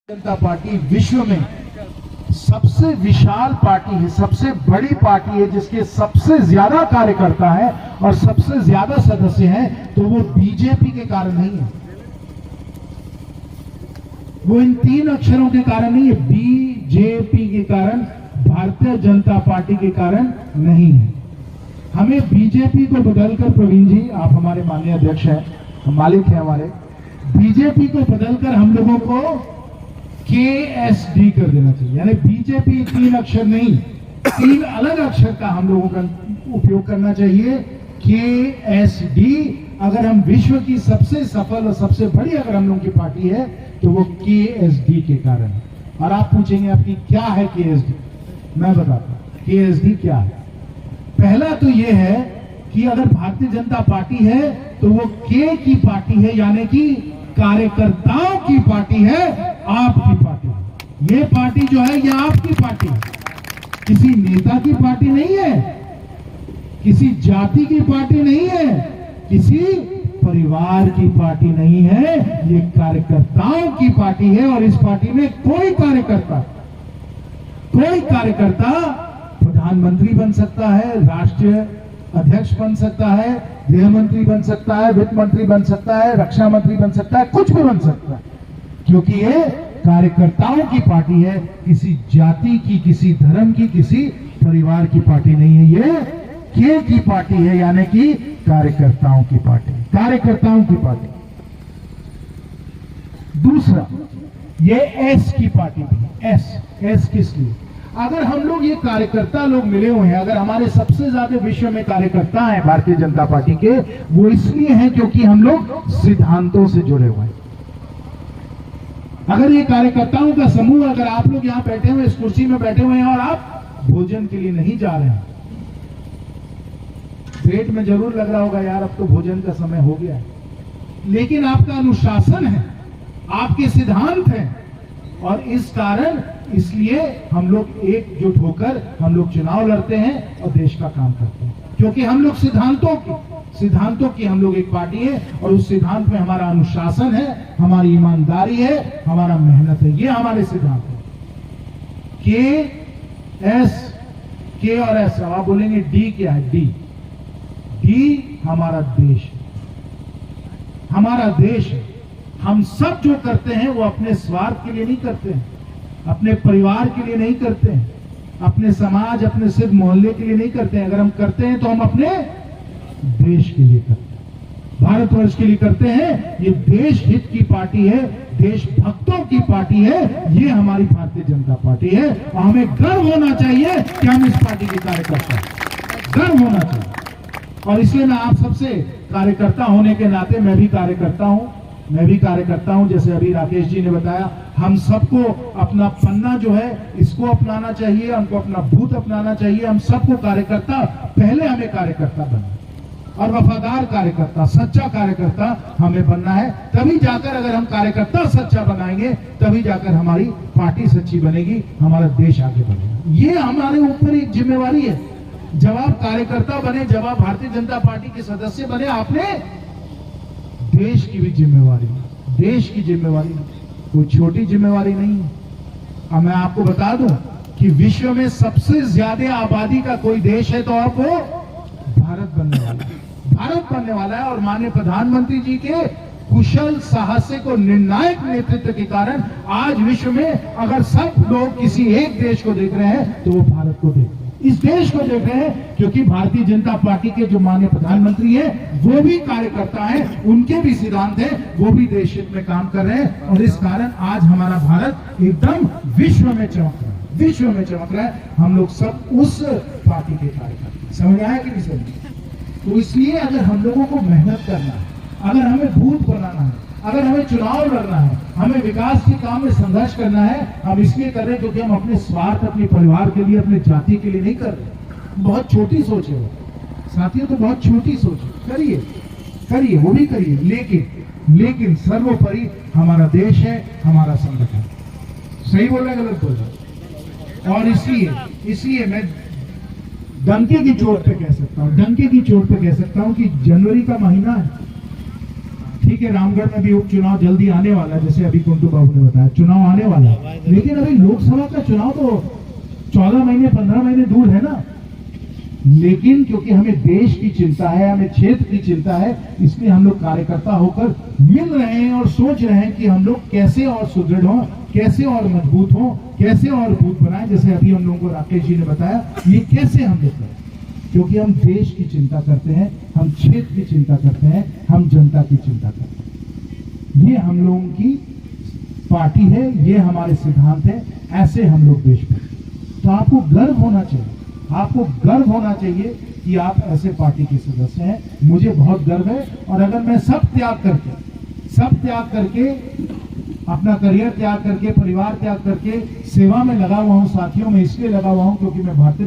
जनता party विश्व में सबसे विशाल पार्टी है, सबसे बड़ी पार्टी है, जिसके सबसे ज्यादा कार्यकर्ता है और सबसे ज्यादा सदस्य हैं, तो वो बीजेपी के कारण नहीं है। वो इन तीन अक्षरों के कारण नहीं है, बीजेपी के कारण, भारतीय जनता पार्टी के कारण नहीं है। हमें बीजेपी को बदलकर, प्रवीण जी आप हमारे माननीय अध्यक्ष हैं, मालिक हैं हमारे, बीजेपी को बदलकर हम लोगों को KSD कर देना चाहिए। यानी बीजेपी तीन अक्षर नहीं, तीन अलग अक्षर का हम लोगों का उपयोग करना चाहिए, KSD। अगर हम विश्व की सबसे सफल और सबसे बड़ी अगर हम लोगों की पार्टी है तो वो KSD के कारण है। और आप पूछेंगे आपकी क्या है KSD, मैं बताता हूं KSD क्या है। पहला तो ये है कि अगर भारतीय जनता पार्टी है तो वो K की पार्टी है, यानी कि कार्यकर्ताओं की पार्टी है, आपकी पार्टी है। ये पार्टी जो है ये आपकी पार्टी है, किसी नेता की पार्टी नहीं है, किसी जाति की पार्टी नहीं है, किसी परिवार की पार्टी नहीं है, ये कार्यकर्ताओं की पार्टी है। और इस पार्टी में कोई कार्यकर्ता प्रधानमंत्री बन सकता है, राष्ट्रीय अध्यक्ष बन सकता है, गृह मंत्री बन सकता है, वित्त मंत्री बन सकता है, रक्षा मंत्री बन सकता है, कुछ भी बन सकता है, क्योंकि ये कार्यकर्ताओं की पार्टी है, किसी जाति की, किसी धर्म की, किसी परिवार की पार्टी नहीं है। ये K की पार्टी है, यानी कि कार्यकर्ताओं की पार्टी, कार्यकर्ताओं की पार्टी। दूसरा, ये S की पार्टी भी, S किस लिए? अगर हम लोग ये कार्यकर्ता लोग मिले हुए हैं, अगर हमारे सबसे ज्यादा विश्व में कार्यकर्ता हैं भारतीय जनता पार्टी के, वो इसलिए हैं क्योंकि हम लोग सिद्धांतों से जुड़े हुए हैं। अगर ये कार्यकर्ताओं का समूह, अगर आप लोग यहां बैठे हुए, इस कुर्सी में बैठे हुए हैं और आप भोजन के लिए नहीं जा रहे हैं, पेट में जरूर लग रहा होगा यार अब तो भोजन का समय हो गया है, लेकिन आपका अनुशासन है, आपके सिद्धांत हैं, और इस कारण इसलिए हम लोग एकजुट होकर हम लोग चुनाव लड़ते हैं और देश का काम करते हैं, क्योंकि हम लोग सिद्धांतों की हम लोग एक पार्टी है, और उस सिद्धांत में हमारा अनुशासन है, हमारी ईमानदारी है, हमारा मेहनत है, ये हमारे सिद्धांत है। K और S, आप बोलेंगे D क्या है? D हमारा देश है, हमारा देश है। हम सब जो करते हैं वो अपने स्वार्थ के लिए नहीं करते हैं, अपने परिवार के लिए नहीं करते हैं, अपने समाज, अपने सिर्फ मोहल्ले के लिए नहीं करते हैं। अगर हम करते हैं तो हम अपने देश के लिए करते हैं, भारतवर्ष के लिए करते हैं। ये देश हित की पार्टी है, देशभक्तों की पार्टी है, ये हमारी भारतीय जनता पार्टी है। और हमें गर्व होना चाहिए कि हम इस पार्टी के कार्यकर्ता हैं, गर्व होना चाहिए। और इसलिए मैं आप सबसे, कार्यकर्ता होने के नाते मैं भी कार्यकर्ता हूं, जैसे अभी राकेश जी ने बताया, हम सबको अपना पन्ना जो है इसको अपनाना चाहिए, हमको अपना भूत अपनाना चाहिए। हम सबको कार्यकर्ता, पहले हमें कार्यकर्ता बनना और वफादार कार्यकर्ता, सच्चा कार्यकर्ता हमें बनना है। तभी जाकर, अगर हम कार्यकर्ता सच्चा बनाएंगे, तभी जाकर हमारी पार्टी सच्ची बनेगी, हमारा देश आगे बढ़ेगा। ये हमारे ऊपर एक जिम्मेवारी है। जब आप कार्यकर्ता बने, जब आप भारतीय जनता पार्टी के सदस्य बने, आपने देश की भी जिम्मेवारी, देश की जिम्मेवारी, कोई छोटी जिम्मेवारी नहीं है। अब मैं आपको बता दूं कि विश्व में सबसे ज्यादा आबादी का कोई देश है तो अब वो भारत बनने वाला है। और माननीय प्रधानमंत्री जी के कुशल, साहसिक और निर्णायक नेतृत्व के कारण आज विश्व में अगर सब लोग किसी एक देश को देख रहे हैं तो वो भारत को देख रहे हैं, इस देश को देख रहे हैं, क्योंकि भारतीय जनता पार्टी के जो माननीय प्रधानमंत्री हैं वो भी कार्यकर्ता हैं, उनके भी सिद्धांत हैं, वो भी देश हित में काम कर रहे हैं। और इस कारण आज हमारा भारत एकदम विश्व में चमक रहा है। हम लोग सब उस पार्टी के कार्यकर्ता, समझ आया कि नहीं समझ? तो इसलिए अगर हम लोगों को मेहनत करना है, अगर हमें भूत बनाना है, अगर हमें चुनाव लड़ना है, हमें विकास के काम में संघर्ष करना है, हम इसलिए कर रहे हैं क्योंकि हम अपने स्वार्थ, अपने परिवार के लिए, अपने जाति के लिए नहीं कर रहे। बहुत छोटी सोच है वो साथियों, तो बहुत छोटी सोच है। करिए, वो भी करिए, लेकिन सर्वोपरि हमारा देश है, हमारा संगठन। सही बोल रहा है, गलत बोल रहा? और इसलिए मैं डंके की चोट पे कह सकता हूं कि जनवरी का महीना है, ठीक ठीक है, रामगढ़ में भी उपचुनाव जल्दी आने वाला है, जैसे अभी कुंटू बाबू ने बताया, चुनाव आने वाला है, लेकिन अभी लोकसभा का चुनाव तो 14 महीने 15 महीने दूर है ना। लेकिन क्योंकि हमें देश की चिंता है, हमें क्षेत्र की चिंता है, इसलिए हम लोग कार्यकर्ता होकर मिल रहे हैं और सोच रहे हैं कि हम लोग कैसे और सुदृढ़ हों, कैसे और मजबूत हों, कैसे और बूथ बनाएं। जैसे अभी हम लोगों को राकेश जी ने बताया, ये कैसे हम लोग करें, क्योंकि हम देश की चिंता करते हैं, हम क्षेत्र की चिंता करते हैं, हम जनता की चिंता करते हैं। ये हम लोगों की पार्टी है, ये हमारे सिद्धांत है, ऐसे हम लोग देश में। तो आपको गर्व होना चाहिए, आपको गर्व होना चाहिए कि आप ऐसे पार्टी के सदस्य हैं। मुझे बहुत गर्व है। और अगर मैं सब त्याग करके अपना करियर त्याग करके, परिवार त्याग करके सेवा में लगा हुआ हूं, साथियों में इसलिए लगा हुआ हूं क्योंकि मैं भारतीय